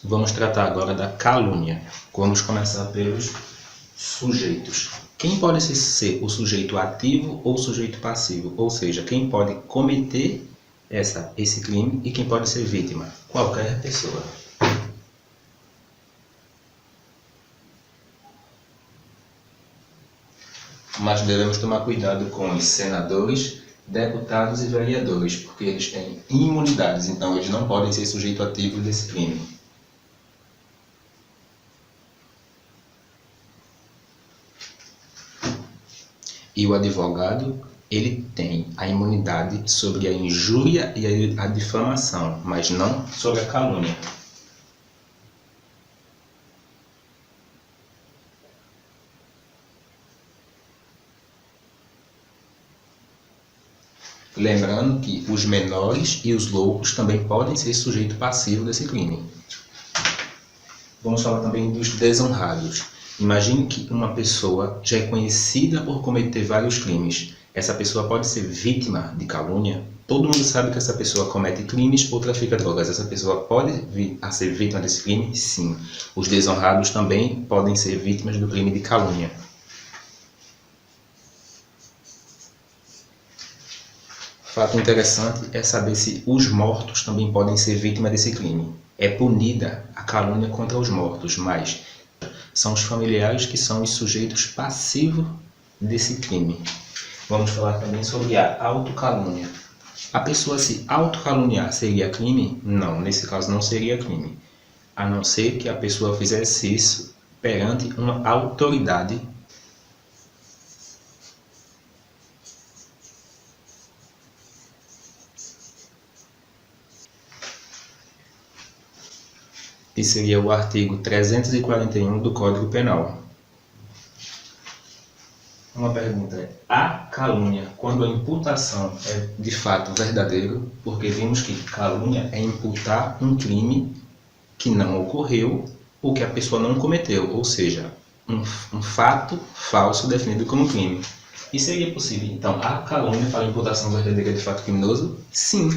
Vamos tratar agora da calúnia. Vamos começar pelos sujeitos. Quem pode ser o sujeito ativo ou o sujeito passivo? Ou seja, quem pode cometer esse crime e quem pode ser vítima? Qualquer pessoa. Mas devemos tomar cuidado com os senadores, deputados e vereadores, porque eles têm imunidades, então eles não podem ser sujeito ativo desse crime. E o advogado, ele tem a imunidade sobre a injúria e a difamação, mas não sobre a calúnia. Lembrando que os menores e os loucos também podem ser sujeito passivo desse crime. Vamos falar também dos desonrados. Imagine que uma pessoa já é conhecida por cometer vários crimes. Essa pessoa pode ser vítima de calúnia. Todo mundo sabe que essa pessoa comete crimes ou trafica drogas. Essa pessoa pode vir a ser vítima desse crime? Sim. Os desonrados também podem ser vítimas do crime de calúnia. Fato interessante é saber se os mortos também podem ser vítimas desse crime. É punida a calúnia contra os mortos, mas são os familiares que são os sujeitos passivos desse crime. Vamos falar também sobre a autocalúnia. A pessoa se autocaluniar seria crime? Não, nesse caso não seria crime. A não ser que a pessoa fizesse isso perante uma autoridade. Que seria o artigo 341 do Código Penal. Uma pergunta é: a calúnia, quando a imputação é de fato verdadeiro, porque vimos que calúnia é imputar um crime que não ocorreu ou que a pessoa não cometeu, ou seja, um fato falso definido como crime. E seria possível, então, a calúnia para a imputação verdadeira de fato criminoso? Sim.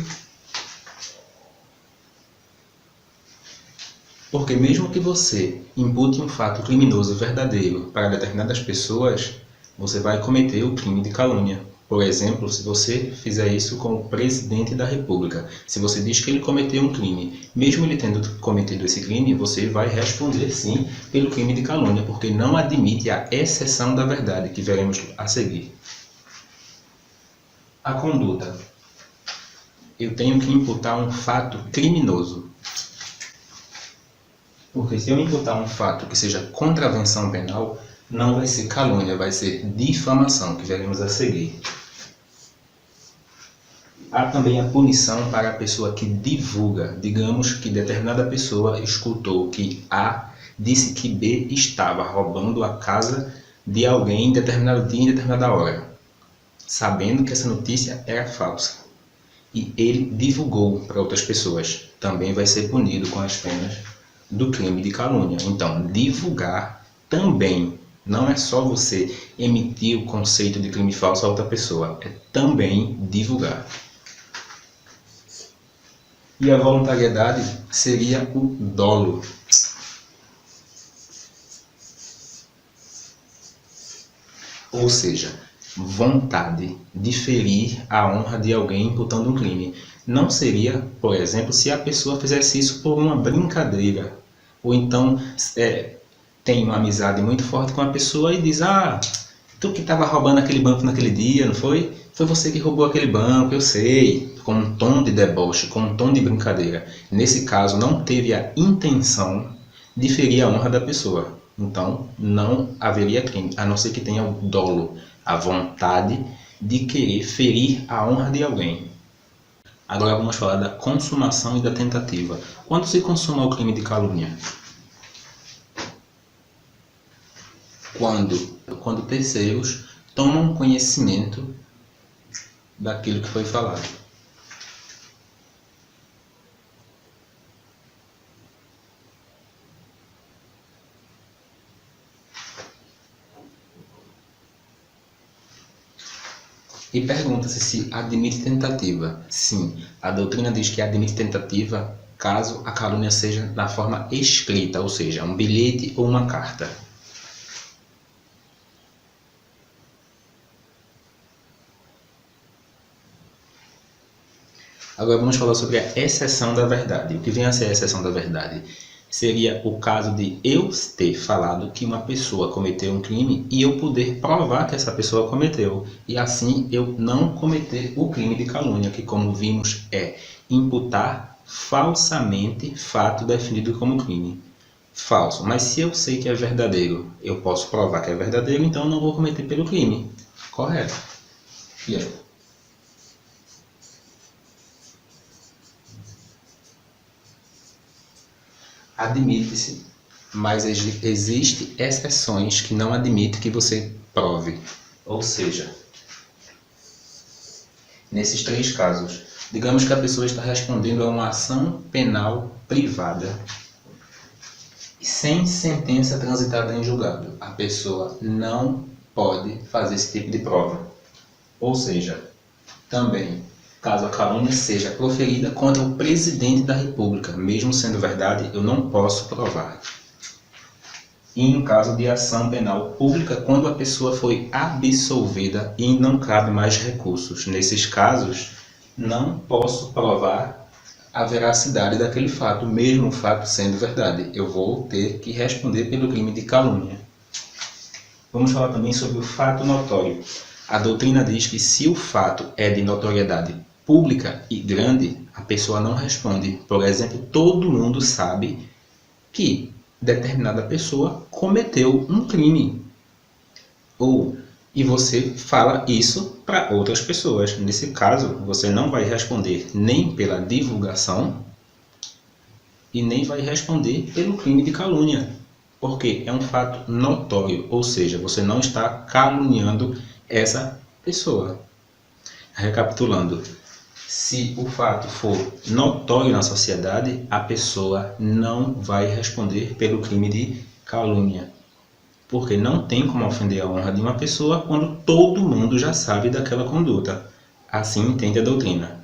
Porque mesmo que você impute um fato criminoso verdadeiro para determinadas pessoas, você vai cometer o crime de calúnia. Por exemplo, se você fizer isso com o presidente da República, se você diz que ele cometeu um crime, mesmo ele tendo cometido esse crime, você vai responder sim pelo crime de calúnia, porque não admite a exceção da verdade, que veremos a seguir. A conduta. Eu tenho que imputar um fato criminoso. Porque se eu imputar um fato que seja contravenção penal, não vai ser calúnia, vai ser difamação, que veremos a seguir. Há também a punição para a pessoa que divulga. Digamos que determinada pessoa escutou que A disse que B estava roubando a casa de alguém em determinado dia, em determinada hora, sabendo que essa notícia era falsa. E ele divulgou para outras pessoas. Também vai ser punido com as penas do crime de calúnia. Então, divulgar também não é só você emitir o conceito de crime falso a outra pessoa, é também divulgar. E a voluntariedade seria o dolo. Ou seja, vontade de ferir a honra de alguém imputando um crime. Não seria, por exemplo, se a pessoa fizesse isso por uma brincadeira. Ou então tem uma amizade muito forte com a pessoa e diz: tu que estava roubando aquele banco naquele dia, não foi? Foi você que roubou aquele banco, eu sei. Com um tom de deboche, com um tom de brincadeira. Nesse caso, não teve a intenção de ferir a honra da pessoa. Então, não haveria crime, a não ser que tenha o dolo, a vontade de querer ferir a honra de alguém. Agora vamos falar da consumação e da tentativa. Quando se consuma o crime de calúnia? Quando terceiros tomam conhecimento daquilo que foi falado. E pergunta-se se admite tentativa. Sim, a doutrina diz que admite tentativa caso a calúnia seja na forma escrita, ou seja, um bilhete ou uma carta. Agora vamos falar sobre a exceção da verdade. O que vem a ser a exceção da verdade? Seria o caso de eu ter falado que uma pessoa cometeu um crime e eu poder provar que essa pessoa cometeu. E assim eu não cometer o crime de calúnia, que como vimos é imputar falsamente fato definido como crime. Falso. Mas se eu sei que é verdadeiro, eu posso provar que é verdadeiro, então eu não vou cometer pelo crime. Correto. E aí? Admite-se, mas existem exceções que não admitem que você prove. Ou seja, nesses 3 casos, digamos que a pessoa está respondendo a uma ação penal privada sem sentença transitada em julgado. A pessoa não pode fazer esse tipo de prova. Ou seja, também, caso a calúnia seja proferida contra o presidente da República, mesmo sendo verdade, eu não posso provar. E em caso de ação penal pública, quando a pessoa foi absolvida e não cabe mais recursos. Nesses casos, não posso provar a veracidade daquele fato, mesmo o fato sendo verdade. Eu vou ter que responder pelo crime de calúnia. Vamos falar também sobre o fato notório. A doutrina diz que se o fato é de notoriedade pública e grande, a pessoa não responde. Por exemplo, todo mundo sabe que determinada pessoa cometeu um crime. E você fala isso para outras pessoas. Nesse caso, você não vai responder nem pela divulgação e nem vai responder pelo crime de calúnia, porque é um fato notório, ou seja, você não está caluniando essa pessoa. Recapitulando, se o fato for notório na sociedade, a pessoa não vai responder pelo crime de calúnia, porque não tem como ofender a honra de uma pessoa quando todo mundo já sabe daquela conduta. Assim entende a doutrina.